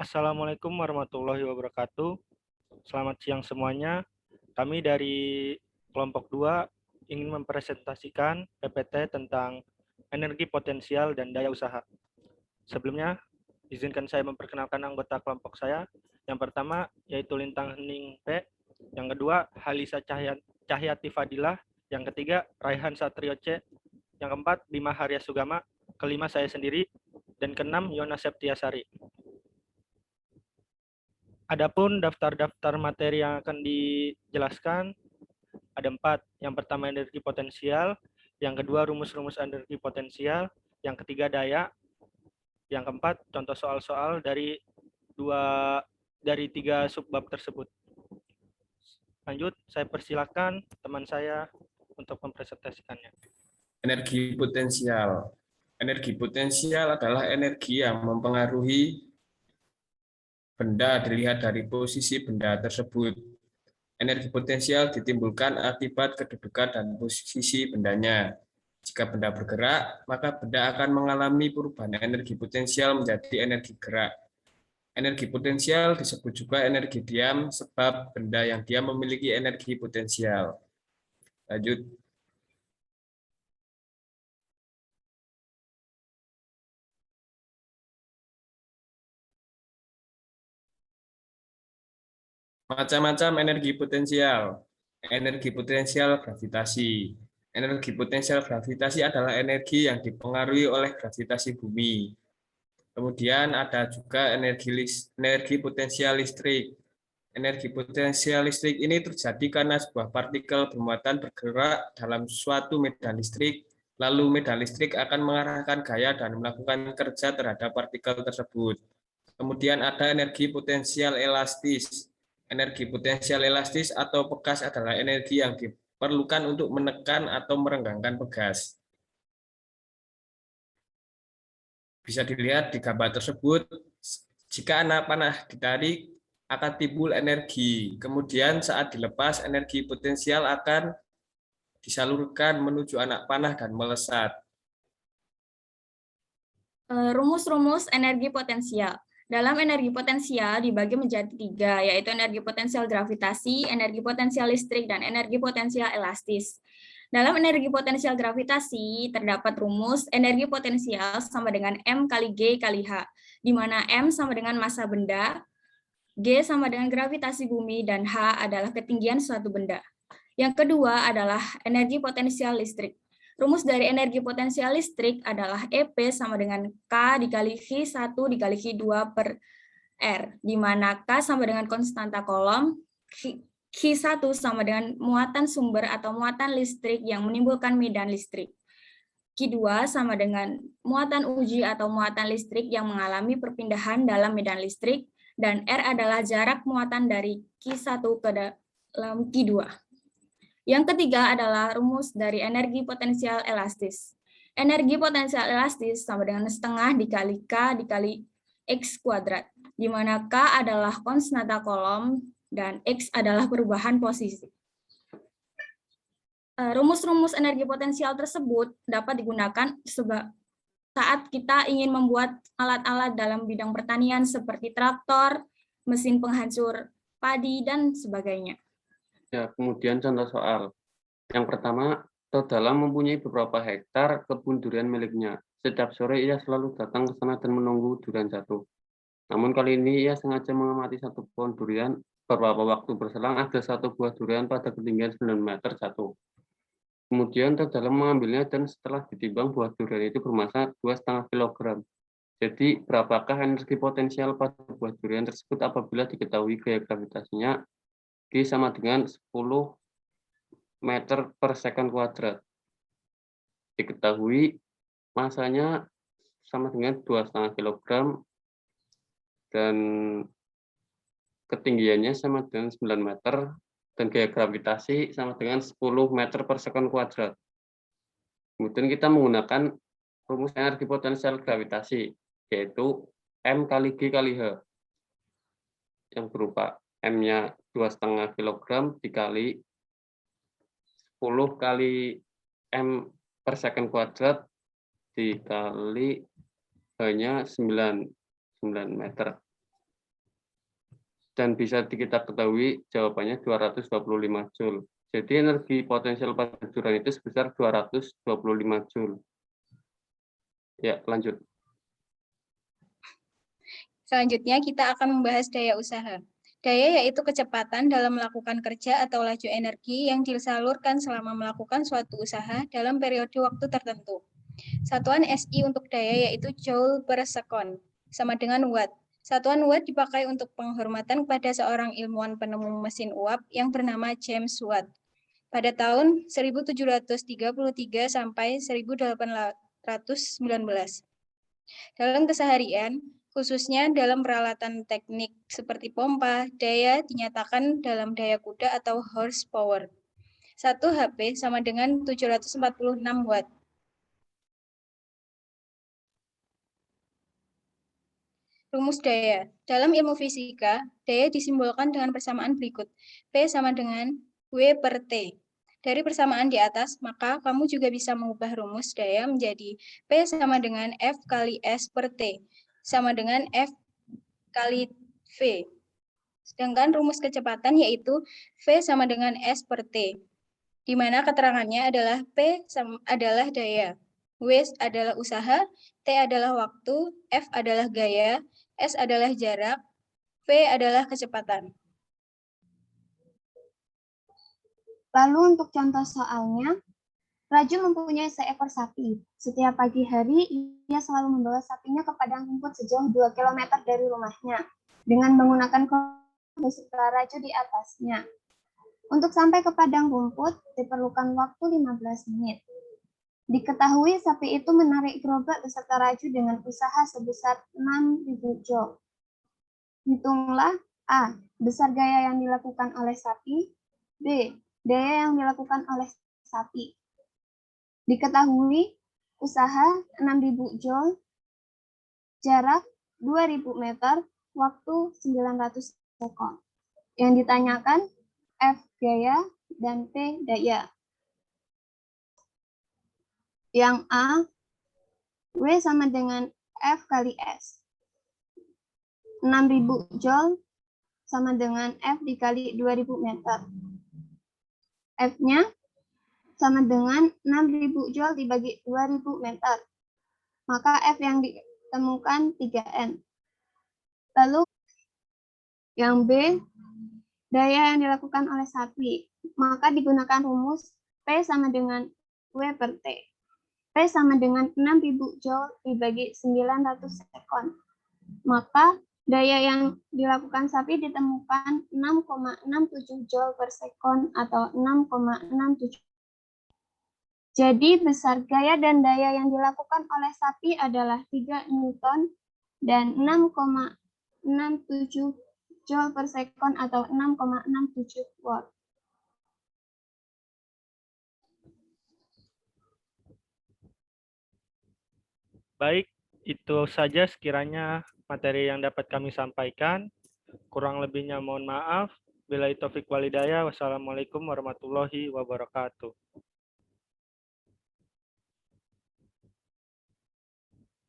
Assalamualaikum warahmatullahi wabarakatuh. Selamat siang semuanya. Kami dari kelompok 2 ingin mempresentasikan PPT tentang energi potensial dan daya usaha. Sebelumnya, izinkan saya memperkenalkan anggota kelompok saya. Yang pertama yaitu Lintang Hening P, yang kedua Halisa Cahyati Fadilah, yang ketiga Raihan Satrio C, yang keempat Bima Harya Sugama, kelima saya sendiri, dan keenam Yona Septiasari. Adapun daftar-daftar materi yang akan dijelaskan ada 4. Yang pertama energi potensial, yang kedua rumus-rumus energi potensial, yang ketiga daya, yang keempat contoh soal-soal dari 3 subbab tersebut. Lanjut, saya persilakan teman saya untuk mempresentasikannya. Energi potensial. Energi potensial adalah energi yang mempengaruhi benda dilihat dari posisi benda tersebut. Energi potensial ditimbulkan akibat kedudukan dan posisi bendanya. Jika benda bergerak, maka benda akan mengalami perubahan energi potensial menjadi energi gerak. Energi potensial disebut juga energi diam sebab benda yang diam memiliki energi potensial. Lanjut. Macam-macam energi potensial. Energi potensial gravitasi. Energi potensial gravitasi adalah energi yang dipengaruhi oleh gravitasi bumi. Kemudian ada juga energi potensial listrik. Energi potensial listrik ini terjadi karena sebuah partikel bermuatan bergerak dalam suatu medan listrik, lalu medan listrik akan mengarahkan gaya dan melakukan kerja terhadap partikel tersebut. Kemudian ada energi potensial elastis. Energi potensial elastis atau pegas adalah energi yang diperlukan untuk menekan atau merenggangkan pegas. Bisa dilihat di gambar tersebut, jika anak panah ditarik akan timbul energi. Kemudian saat dilepas, energi potensial akan disalurkan menuju anak panah dan melesat. Rumus-rumus energi potensial. Dalam energi potensial dibagi menjadi 3, yaitu energi potensial gravitasi, energi potensial listrik, dan energi potensial elastis. Dalam energi potensial gravitasi terdapat rumus energi potensial sama dengan M kali G kali H, di mana M sama dengan massa benda, G sama dengan gravitasi bumi, dan H adalah ketinggian suatu benda. Yang kedua adalah energi potensial listrik. Rumus dari energi potensial listrik adalah EP sama dengan K dikali Q1 dikali Q2 per R, di mana K sama dengan konstanta kolom, Q1 sama dengan muatan sumber atau muatan listrik yang menimbulkan medan listrik. Q2 sama dengan muatan uji atau muatan listrik yang mengalami perpindahan dalam medan listrik, dan R adalah jarak muatan dari Q1 ke dalam Q2. Yang ketiga adalah rumus dari energi potensial elastis. Energi potensial elastis sama dengan setengah dikali K dikali X kuadrat, di mana K adalah konstanta kolom dan X adalah perubahan posisi. Rumus-rumus energi potensial tersebut dapat digunakan saat kita ingin membuat alat-alat dalam bidang pertanian seperti traktor, mesin penghancur padi, dan sebagainya. Ya, kemudian contoh soal. Yang pertama, Todala mempunyai beberapa hektar kebun durian miliknya. Setiap sore ia selalu datang ke sana dan menunggu durian jatuh. Namun kali ini ia sengaja mengamati satu pohon durian. Beberapa waktu berselang ada satu buah durian pada ketinggian 9 meter jatuh. Kemudian Todala mengambilnya dan setelah ditimbang buah durian itu bermassa 2,5 kg. Jadi berapakah energi potensial pada buah durian tersebut apabila diketahui gaya gravitasinya G sama dengan 10 meter per second kuadrat. Diketahui masanya sama dengan 2,5 kg dan ketinggiannya sama dengan 9 meter dan gaya gravitasi sama dengan 10 meter per second kuadrat. Kemudian kita menggunakan rumus energi potensial gravitasi, yaitu M kali G kali H, yang berupa M-nya 2,5 kg dikali 10 kali M per second kuadrat dikali hanya 9 meter. dan bisa kita ketahui jawabannya 225 Joule. Jadi energi potensial pada duran itu sebesar 225 Joule. Ya, lanjut. Selanjutnya kita akan membahas daya usaha. Daya yaitu kecepatan dalam melakukan kerja atau laju energi yang disalurkan selama melakukan suatu usaha dalam periode waktu tertentu. Satuan SI untuk daya yaitu Joule per sekon, sama dengan watt. Satuan watt dipakai untuk penghormatan kepada seorang ilmuwan penemu mesin uap yang bernama James Watt pada tahun 1733 sampai 1819. Dalam keseharian, khususnya dalam peralatan teknik seperti pompa, daya dinyatakan dalam daya kuda atau horsepower. 1 HP sama dengan 746 watt. Rumus daya. Dalam ilmu fisika, daya disimbolkan dengan persamaan berikut. P sama dengan W per T. Dari persamaan di atas, maka kamu juga bisa mengubah rumus daya menjadi P sama dengan F kali S per T, sama dengan F kali V. Sedangkan rumus kecepatan yaitu V sama dengan S per T, di mana keterangannya adalah P adalah daya, W adalah usaha, T adalah waktu, F adalah gaya, S adalah jarak, V adalah kecepatan. Lalu untuk contoh soalnya, Raju mempunyai seekor sapi. Setiap pagi hari, ia selalu membawa sapinya ke padang rumput sejauh 2 km dari rumahnya, dengan menggunakan kereta beserta Raju di atasnya. Untuk sampai ke padang rumput, diperlukan waktu 15 menit. Diketahui sapi itu menarik gerobak beserta Raju dengan usaha sebesar 6.000 Joule. Hitunglah A. Besar gaya yang dilakukan oleh sapi. B. Daya yang dilakukan oleh sapi. Diketahui usaha 6.000 Joule, jarak 2.000 meter, waktu 900 sekon. Yang ditanyakan F gaya dan P daya. Yang A, W sama dengan F kali S. 6.000 Joule sama dengan F dikali 2.000 meter. F-nya sama dengan 6.000 Joule dibagi 2.000 meter. Maka F yang ditemukan 3N. Lalu yang B, daya yang dilakukan oleh sapi. Maka digunakan rumus P sama dengan W per T. P sama dengan 6.000 Joule dibagi 900 sekon. Maka daya yang dilakukan sapi ditemukan 6,67 Joule per sekon atau 6,67. Jadi besar gaya dan daya yang dilakukan oleh sapi adalah 3 Newton dan 6,67 Joule per sekon atau 6,67 watt. Baik, itu saja sekiranya materi yang dapat kami sampaikan. Kurang lebihnya mohon maaf. Billahi taufik walhidayah. Wassalamualaikum warahmatullahi wabarakatuh.